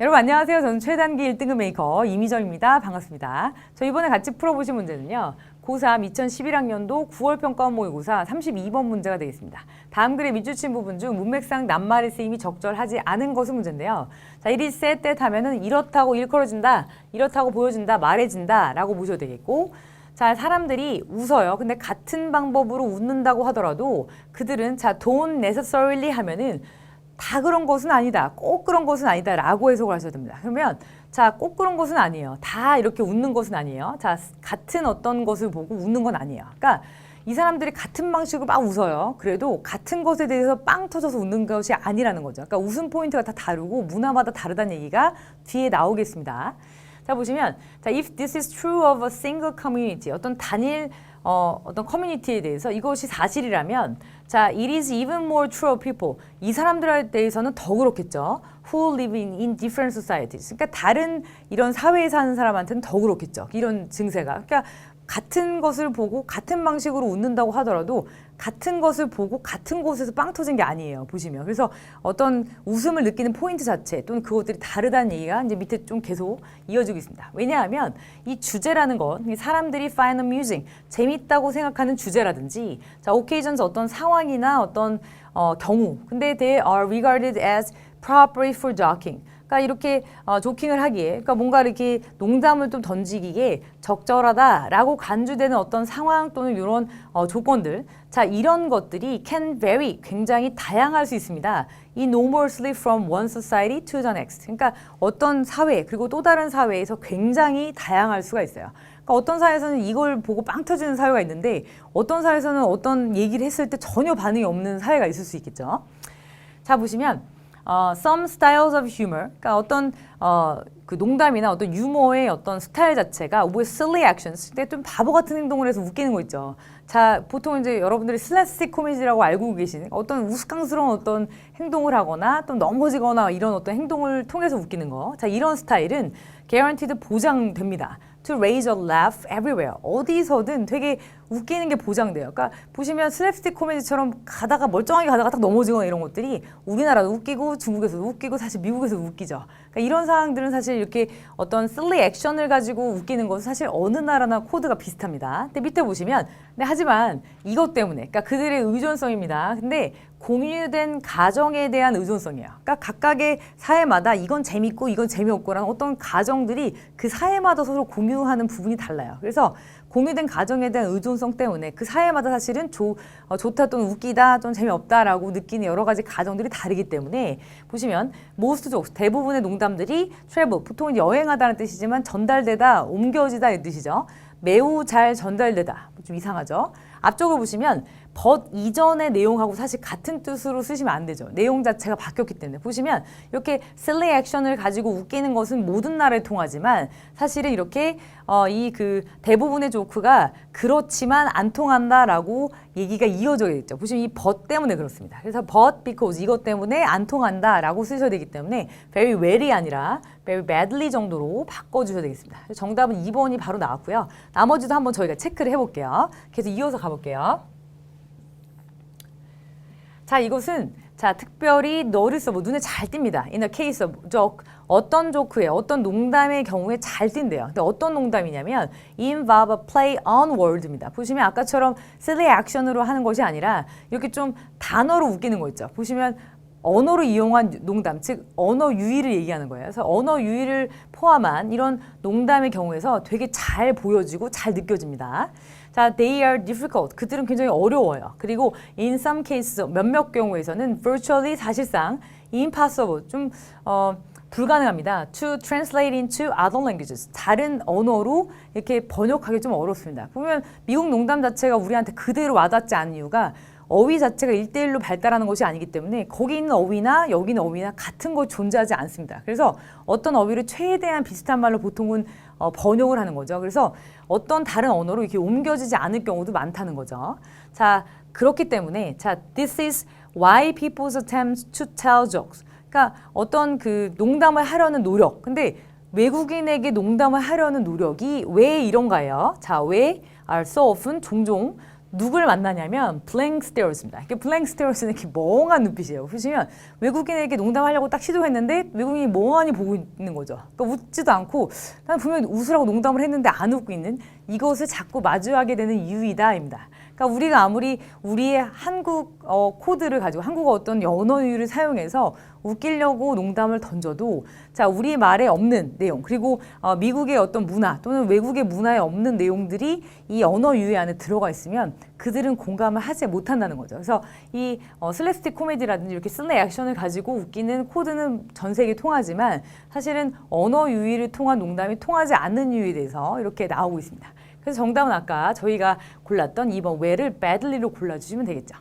여러분 안녕하세요. 저는 최단기 1등급 메이커 이미정입니다. 반갑습니다. 저 이번에 같이 풀어보실 문제는요. 고3 2011학년도 9월 평가원 모의고사 32번 문제가 되겠습니다. 다음 글의 밑줄친 부분 중 문맥상 낱말의 쓰임이 적절하지 않은 것은 문제인데요. 자, it is said that 하면은 이렇다고 일컬어진다, 이렇다고 보여진다, 말해진다 라고 보셔도 되겠고, 자, 사람들이 웃어요. 근데 같은 방법으로 웃는다고 하더라도 그들은 자, don't necessarily 하면은 다 그런 것은 아니다. 꼭 그런 것은 아니다. 라고 해석을 하셔야 됩니다. 그러면 자, 꼭 그런 것은 아니에요. 다 이렇게 웃는 것은 아니에요. 자, 같은 어떤 것을 보고 웃는 건 아니에요. 그러니까 이 사람들이 같은 방식으로 막 웃어요. 그래도 같은 것에 대해서 빵 터져서 웃는 것이 아니라는 거죠. 그러니까 웃음 포인트가 다 다르고 문화마다 다르다는 얘기가 뒤에 나오겠습니다. 자, 보시면 자, if this is true of a single community, 어떤 단일 어떤 커뮤니티에 대해서 이것이 사실이라면 자, it is even more true of people. 이 사람들에 대해서는 더 그렇겠죠. who live in different societies. 그러니까 다른 이런 사회에 사는 사람한테는 더 그렇겠죠. 이런 증세가. 그러니까 같은 것을 보고 같은 방식으로 웃는다고 하더라도 같은 것을 보고 같은 곳에서 빵 터진 게 아니에요. 보시면. 그래서 어떤 웃음을 느끼는 포인트 자체 또는 그것들이 다르다는 얘기가 이제 밑에 좀 계속 이어지고 있습니다. 왜냐하면 이 주제라는 건 사람들이 find amusing, 재밌다고 생각하는 주제라든지 자, occasions 어떤 상황이나 어떤 경우. 근데 they are regarded as proper for joking. 그러니까 이렇게 조킹을 하기에, 그러니까 뭔가 이렇게 농담을 좀 던지기에 적절하다라고 간주되는 어떤 상황 또는 이런 조건들, 자, 이런 것들이 can vary, 굉장히 다양할 수 있습니다. enormously from one society to the next. 그러니까 어떤 사회 그리고 또 다른 사회에서 굉장히 다양할 수가 있어요. 그러니까 어떤 사회에서는 이걸 보고 빵 터지는 사회가 있는데 어떤 사회에서는 어떤 얘기를 했을 때 전혀 반응이 없는 사회가 있을 수 있겠죠. 자, 보시면 some styles of humor, 그러니까 어떤 그 농담이나 어떤 유머의 어떤 스타일 자체가 with silly actions, 근데 좀 바보 같은 행동을 해서 웃기는 거 있죠. 자, 보통 이제 여러분들이 슬랩스틱 코미디라고 알고 계시는 어떤 우스꽝스러운 어떤 행동을 하거나 또 넘어지거나 이런 어떤 행동을 통해서 웃기는 거. 자, 이런 스타일은 guaranteed 보장됩니다. To raise a laugh everywhere. 어디서든 되게 웃기는 게 보장돼요. 그러니까 보시면 슬랩스틱 코미디처럼 가다가 멀쩡하게 가다가 딱 넘어지거나 이런 것들이 우리나라도 웃기고 중국에서도 웃기고 사실 미국에서도 웃기죠. 그러니까 이런 상황들은 사실 이렇게 어떤 silly 액션을 가지고 웃기는 것은 사실 어느 나라나 코드가 비슷합니다. 근데 밑에 보시면 근데 하지만 이것 때문에 그러니까 그들의 의존성입니다. 근데 공유된 가정에 대한 의존성이에요. 그러니까 각각의 사회마다 이건 재밌고 이건 재미없고라는 어떤 가정들이 그 사회마다 서로 공유하는 부분이 달라요. 그래서 공유된 가정에 대한 의존성 때문에 그 사회마다 사실은 좋다 또는 웃기다 또는 재미없다라고 느끼는 여러 가지 가정들이 다르기 때문에 보시면 most jokes, 대부분의 농담들이 travel, 보통 여행하다는 뜻이지만 전달되다, 옮겨지다 이 뜻이죠. 매우 잘 전달되다. 좀 이상하죠? 앞쪽을 보시면 but 이전의 내용하고 사실 같은 뜻으로 쓰시면 안 되죠. 내용 자체가 바뀌었기 때문에. 보시면 이렇게 silly 액션을 가지고 웃기는 것은 모든 나라에 통하지만 사실은 이렇게 이 그 대부분의 조크가 그렇지만 안 통한다라고 얘기가 이어져 있죠. 보시면 이 but 때문에 그렇습니다. 그래서 but because 이것 때문에 안 통한다라고 쓰셔야 되기 때문에 very well이 아니라 very badly 정도로 바꿔주셔야 되겠습니다. 정답은 2번이 바로 나왔고요. 나머지도 한번 저희가 체크를 해볼게요. 계속 이어서 가볼게요. 자, 이것은 자, 특별히 notice of, 눈에 잘 띕니다. In the case of joke, 어떤 조크에, 어떤 농담의 경우에 잘 띈대요. 근데 어떤 농담이냐면 involve a play on word입니다. 보시면 아까처럼 silly action으로 하는 것이 아니라 이렇게 좀 단어로 웃기는 거 있죠. 보시면 언어로 이용한 농담, 즉 언어 유희를 얘기하는 거예요. 그래서 언어 유희를 포함한 이런 농담의 경우에서 되게 잘 보여지고 잘 느껴집니다. 자, they are difficult. 그들은 굉장히 어려워요. 그리고 in some cases, 몇몇 경우에서는 virtually 사실상 impossible, 좀 불가능합니다. To translate into other languages. 다른 언어로 이렇게 번역하기 좀 어렵습니다. 보면 미국 농담 자체가 우리한테 그대로 와닿지 않은 이유가 어휘 자체가 1대1로 발달하는 것이 아니기 때문에 거기 있는 어휘나 여기 있는 어휘나 같은 거 존재하지 않습니다. 그래서 어떤 어휘를 최대한 비슷한 말로 보통은 번역을 하는 거죠. 그래서 어떤 다른 언어로 이렇게 옮겨지지 않을 경우도 많다는 거죠. 자, 그렇기 때문에 자, this is why people's attempts to tell jokes. 그러니까 어떤 그 농담을 하려는 노력. 근데 외국인에게 농담을 하려는 노력이 왜 이런가요? 자, 왜 are so often 종종 누굴 만나냐면 blank stares입니다. 이게 blank stares는 이렇게 멍한 눈빛이에요. 보시면 외국인에게 농담하려고 딱 시도했는데 외국인이 멍하니 보고 있는 거죠. 그러니까 웃지도 않고 난 분명히 웃으라고 농담을 했는데 안 웃고 있는 이것을 자꾸 마주하게 되는 이유이다입니다. 그러니까 우리가 아무리 우리의 한국 코드를 가지고 한국어 어떤 언어유를 사용해서 웃기려고 농담을 던져도 자 우리 말에 없는 내용 그리고 미국의 어떤 문화 또는 외국의 문화에 없는 내용들이 이 언어유의 안에 들어가 있으면 그들은 공감을 하지 못한다는 거죠. 그래서 이 슬랩스틱 코미디라든지 이렇게 슬랩 액션을 가지고 웃기는 코드는 전 세계에 통하지만 사실은 언어 유희를 통한 농담이 통하지 않는 이유에 대해서 이렇게 나오고 있습니다. 그래서 정답은 아까 저희가 골랐던 2번 where를 badly로 골라주시면 되겠죠.